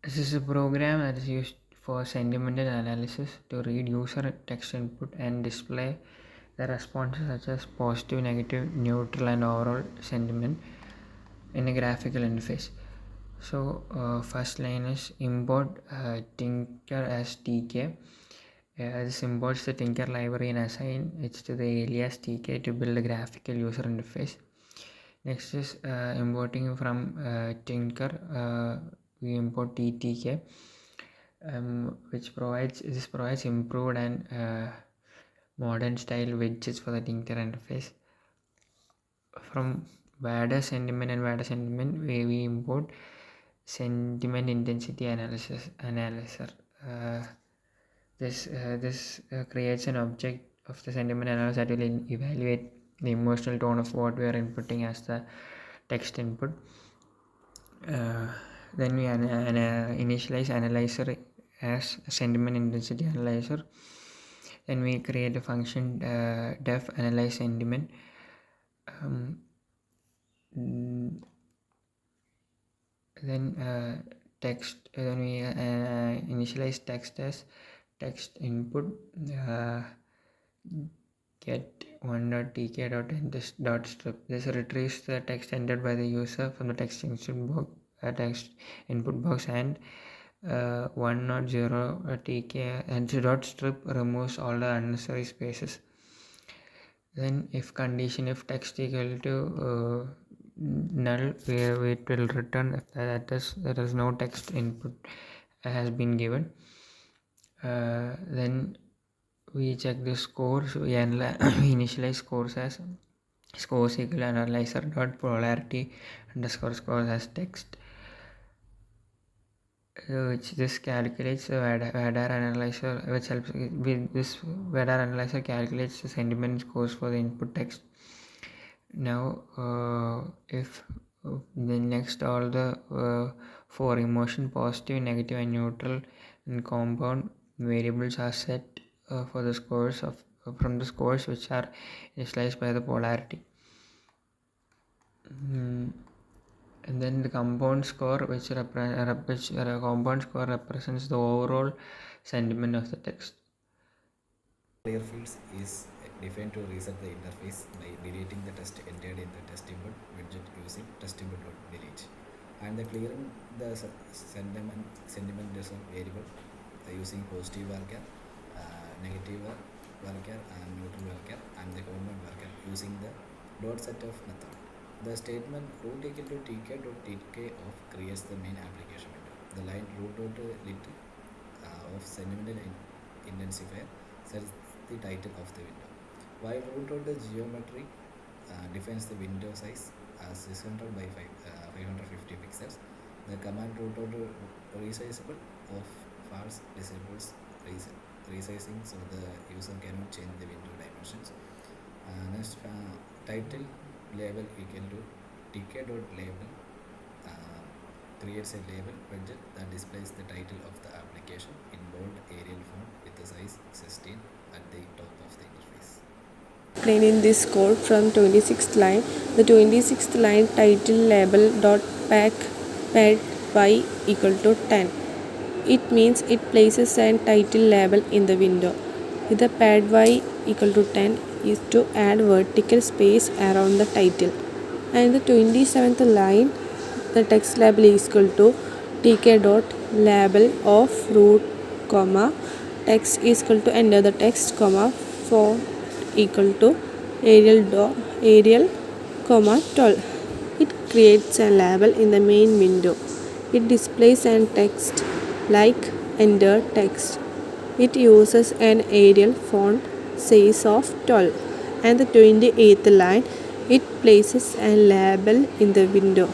This is a program that is used for sentimental analysis to read user text input and display the responses such as positive, negative, neutral, and overall sentiment in a graphical interface. So first line is import Tinker as TK. This imports the Tinker library and assign it to the alias TK to build a graphical user interface. Next is importing from Tinker. We import TTK, which provides improved and modern style widgets for the Tinker interface. From WADA sentiment and WADA sentiment, we import sentiment intensity analyzer. This creates an object of the sentiment analyzer that will evaluate the emotional tone of what we are inputting as the text input. Then we initialize analyzer as sentiment intensity analyzer. Then we create a function def analyze sentiment. Then text. Then we initialize text as text input. Get 1.tk.strip. This retrieves the text entered by the user from the text input box, and 1.0 and .strip removes all the unnecessary spaces. Then if condition if text equal to null, it will return if there is no text input has been given. Then we check the scores. We initialize scores as scores equal analyzer dot polarity underscore scores as text, which this calculates the VADAR analyzer, which helps with this VADAR analyzer calculates the sentiment scores for the input text. Now if the next all the for emotion, positive, negative, and neutral and compound variables are set for the scores from the scores which are initialized by the polarity. And then the compound score, which compound score represents the overall sentiment of the text. Clear fields is defined to reset the interface by deleting the text entered in the test input widget using test input.delete, and the clearing the sentiment variable using positive varchar, negative varchar, and neutral varchar, and the compound varchar using the dot set of method. The statement root equal to tk.tk of creates the main application window. The line root.lit of sentimental intensifier sets the title of the window, while root.geometry defines the window size as 600 by 550 pixels. The command root.resizable of false disables resizing, so the user cannot change the window dimensions. Next, title label equal to tk.label creates a label widget that displays the title of the application in bold Arial font with the size 16 at the top of the interface. In this code from 26th line, the 26th line title label dot pad y equal to 10. It means it places an title label in the window. If the pad y equal to 10 is to add vertical space around the title. And the 27th line, the text label is equal to tk dot label of root comma text is equal to enter the text comma font equal to Arial comma 12. It creates a label in the main window. It displays an text like enter text. It uses an Arial font size of 12. And the 28th line, it places a label in the window.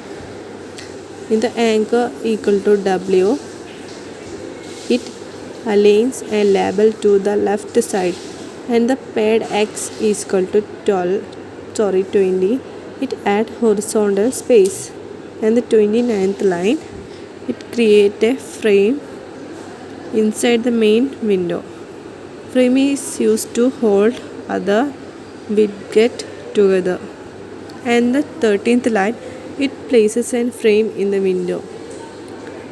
In the anchor equal to W, it aligns a label to the left side, and the pad X is equal to 20. It adds horizontal space. And the 29th line, it creates a frame inside the main window. Frame is used to hold other widgets together. And the 13th line, it places a frame in the window.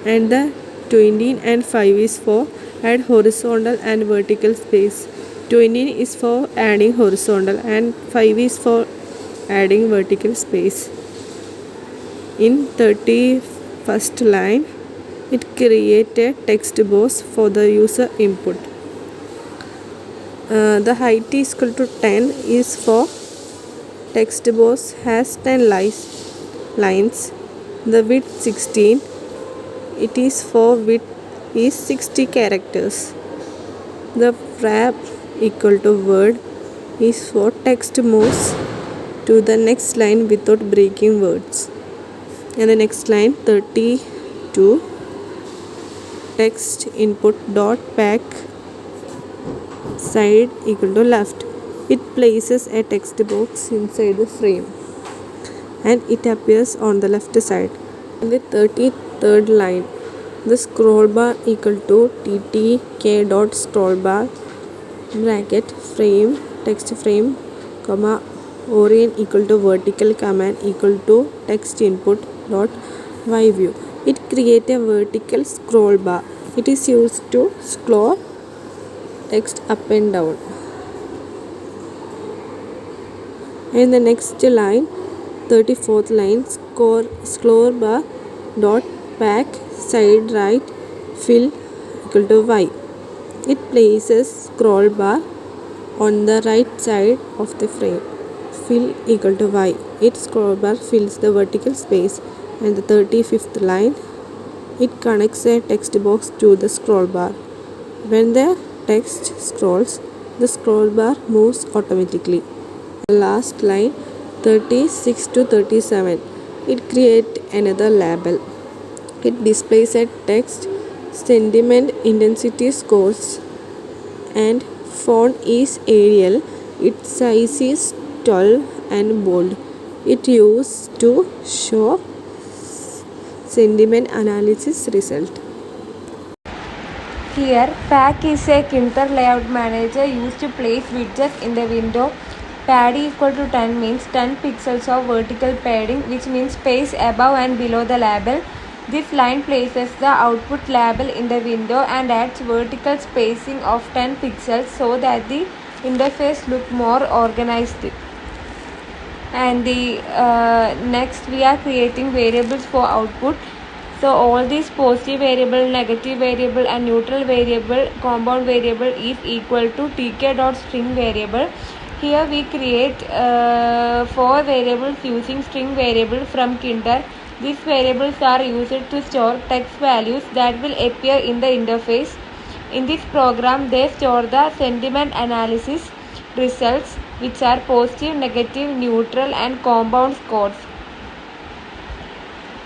And the 20 and 5 is for add horizontal and vertical space. 20 is for adding horizontal and 5 is for adding vertical space. In 31st line, it creates a text box for the user input. The height is equal to 10 is for text box has 10 lines. The width 16. It is for width is 60 characters. The wrap equal to word is for text moves to the next line without breaking words. And the next line 32 text input dot back side equal to left. It places a text box inside the frame and it appears on the left side. In the 33rd line, the scroll bar equal to ttk dot scroll bar bracket frame text frame comma orient equal to vertical command equal to text input dot y view. It creates a vertical scroll bar. It is used to scroll text up and down. In the next line, 34th line, scroll bar dot back side right fill equal to y. It places scroll bar on the right side of the frame. Fill equal to y. Its scroll bar fills the vertical space. And the 35th line, it connects a text box to the scroll bar. When the text scrolls, the scroll bar moves automatically. The last line 36 to 37, it creates another label. It displays a text, sentiment, intensity scores, and font is Arial. Its size is 12 and bold. It used to show sentiment analysis result. Here, Pack is a Kinter layout manager used to place widgets in the window. Pad equal to 10 means 10 pixels of vertical padding, which means space above and below the label. This line places the output label in the window and adds vertical spacing of 10 pixels so that the interface looks more organized. And the next we are creating variables for output. So all these positive variable, negative variable and neutral variable, compound variable is equal to tk.string variable. Here we create 4 variables using string variable from Kinder. These variables are used to store text values that will appear in the interface. In this program, they store the sentiment analysis results, which are positive, negative, neutral and compound scores.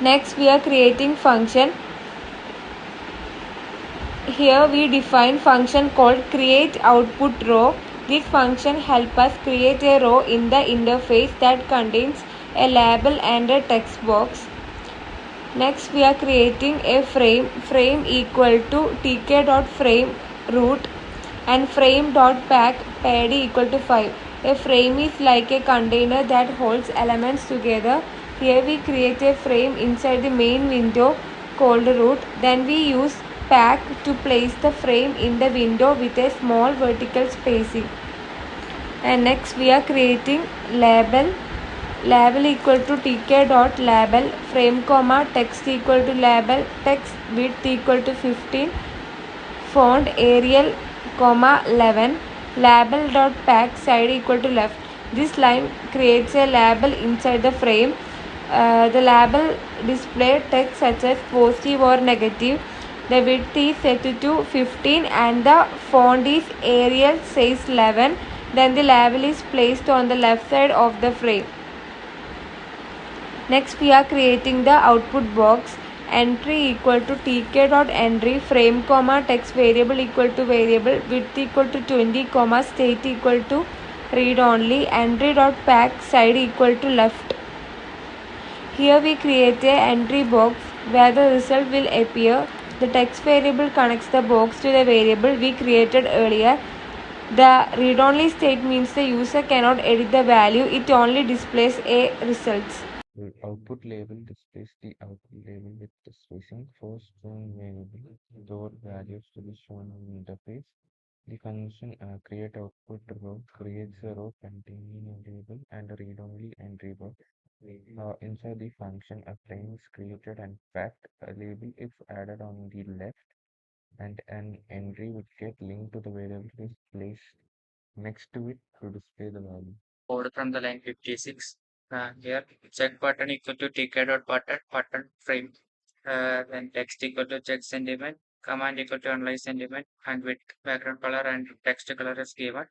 Next, we are creating function. Here we define function called create output row. This function helps us create a row in the interface that contains a label and a text box. Next, we are creating a frame. Frame equal to tk.frame root and frame.pack pad equal to 5. A frame is like a container that holds elements together. Here we create a frame inside the main window called root. Then we use pack to place the frame in the window with a small vertical spacing. And next we are creating label. Label equal to tk.label frame comma text equal to label text width equal to 15 font Arial comma 11 label.pack side equal to left. This line creates a label inside the frame. The label display text such as positive or negative. The width is set to 15 and the font is Arial size 11. Then the label is placed on the left side of the frame. Next we are creating the output box. Entry equal to tk.entry frame comma text variable equal to variable width equal to 20 comma state equal to read only entry.pack side equal to left. Here we create a entry box where the result will appear. The text variable connects the box to the variable we created earlier. The read-only state means the user cannot edit the value, it only displays a results. The output label displays the output label with the spacing for string variable. Store values to be shown in the interface. The function create output row creates a row containing a label and a read-only entry box. Inside the function, a frame is created and packed. A label is added on the left, and an entry would get linked to the variable is placed next to it to display the value. Code from the line 56. Here, check button equal to tk dot button frame. Then text equal to check sentiment, command equal to analyze sentiment, and with background color and text color is given.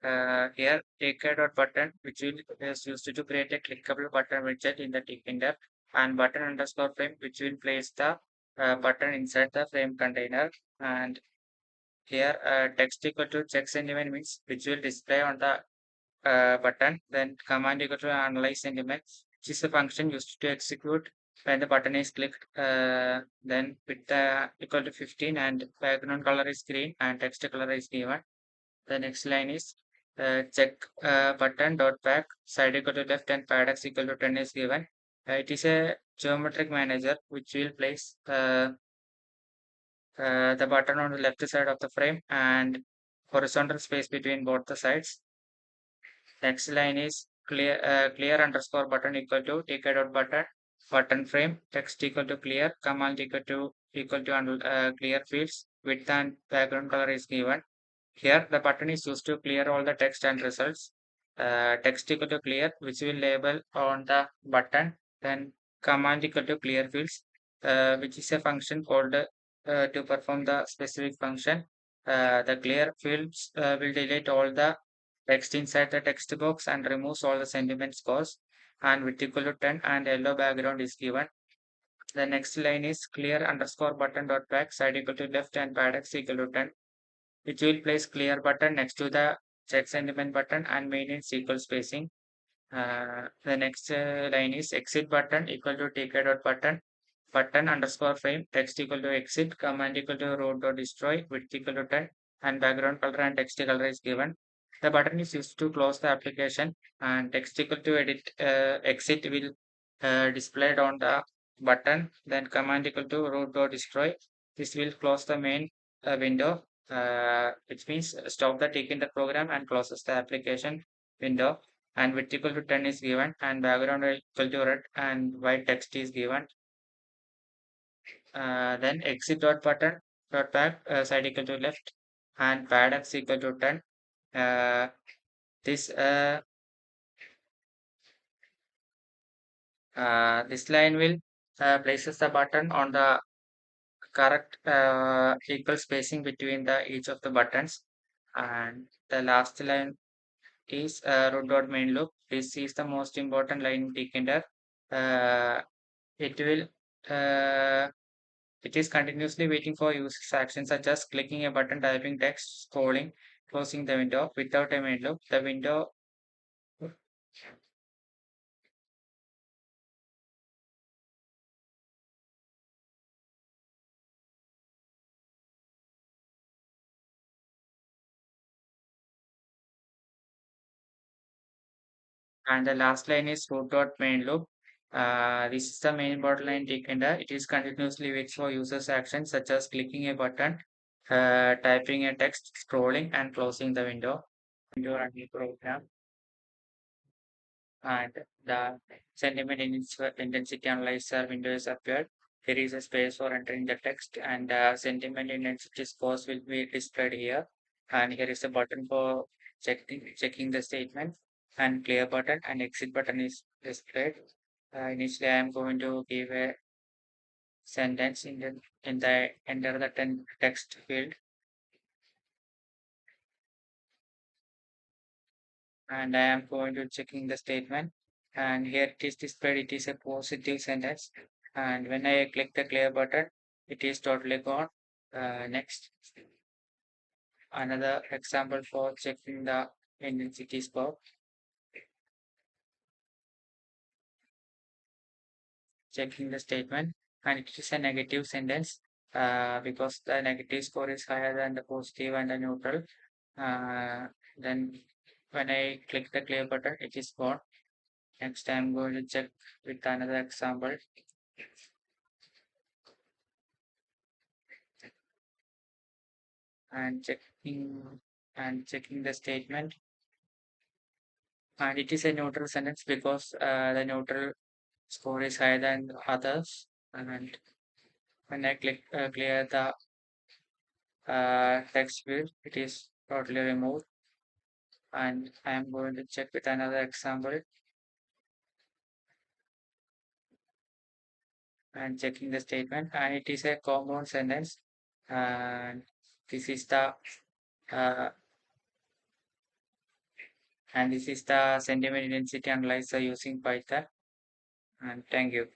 Here, tk dot button, which is used to create a clickable button widget in the tick and button underscore frame, which will place the button inside the frame container. And here, text equal to check sentiment means which will display on the button, then command equal to analyze sentiment, which is a function used to execute when the button is clicked. Then with equal to 15 and background color is green and text color is given. The next line is check button dot back side equal to left and pad x equal to 10 is given. It is a geometric manager which will place the button on the left side of the frame and horizontal space between both the sides. Next line is clear underscore button equal to tk dot button frame text equal to clear command equal to clear fields width and background color is given. Here the button is used to clear all the text and results. Text equal to clear which will label on the button. Then command equal to clear fields which is a function called to perform the specific function. The clear fields will delete all the text inside the text box and removes all the sentiment scores and with equal to 10 and yellow background is given. The next line is clear underscore button dot back side equal to left and pad x equal to 10, which will place clear button next to the check sentiment button and maintain equal spacing. The next line is exit button equal to tk dot button underscore frame text equal to exit command equal to road dot destroy width equal to 10 and background color and text color is given. The button is used to close the application and text equal to edit exit will displayed on the button. Then command equal to root dot destroy. This will close the main window, which means stop the tick in the program and closes the application window. And width equal to 10 is given and background equal to red and white text is given. Then exit dot button dot back side equal to left and pad x equal to 10. Uh, this this line will places the button on the correct equal spacing between the each of the buttons. And the last line is root dot main loop. This is the most important line in Tkinder. Uh, it will it is continuously waiting for user's actions such as clicking a button, typing text, scrolling, closing the window. Without a main loop, the window and the last line is root dot main loop. This is the main bottom line taken. It is continuously waits for users' actions such as clicking a button, typing a text, scrolling, and closing the window. Window running program and the sentiment intensity analyzer window is appeared. There is a space for entering the text and sentiment intensity scores will be displayed here. And here is a button for checking the statement and clear button and exit button is displayed. Initially, I am going to give a sentence in the enter the text field and I am going to checking the statement and here it is displayed it is a positive sentence and when I click the clear button it is totally gone. Next, another example for checking the intensity score, checking the statement and it is a negative sentence because the negative score is higher than the positive and the neutral. Then when I click the clear button it is gone. Next, I'm going to check with another example and checking the statement. And it is a neutral sentence because the neutral score is higher than others. And when I click clear the text field, it is totally removed. And I am going to check with another example and checking the statement. And it is a compound sentence. And this is the uh, sentiment intensity analyzer using Python. And thank you.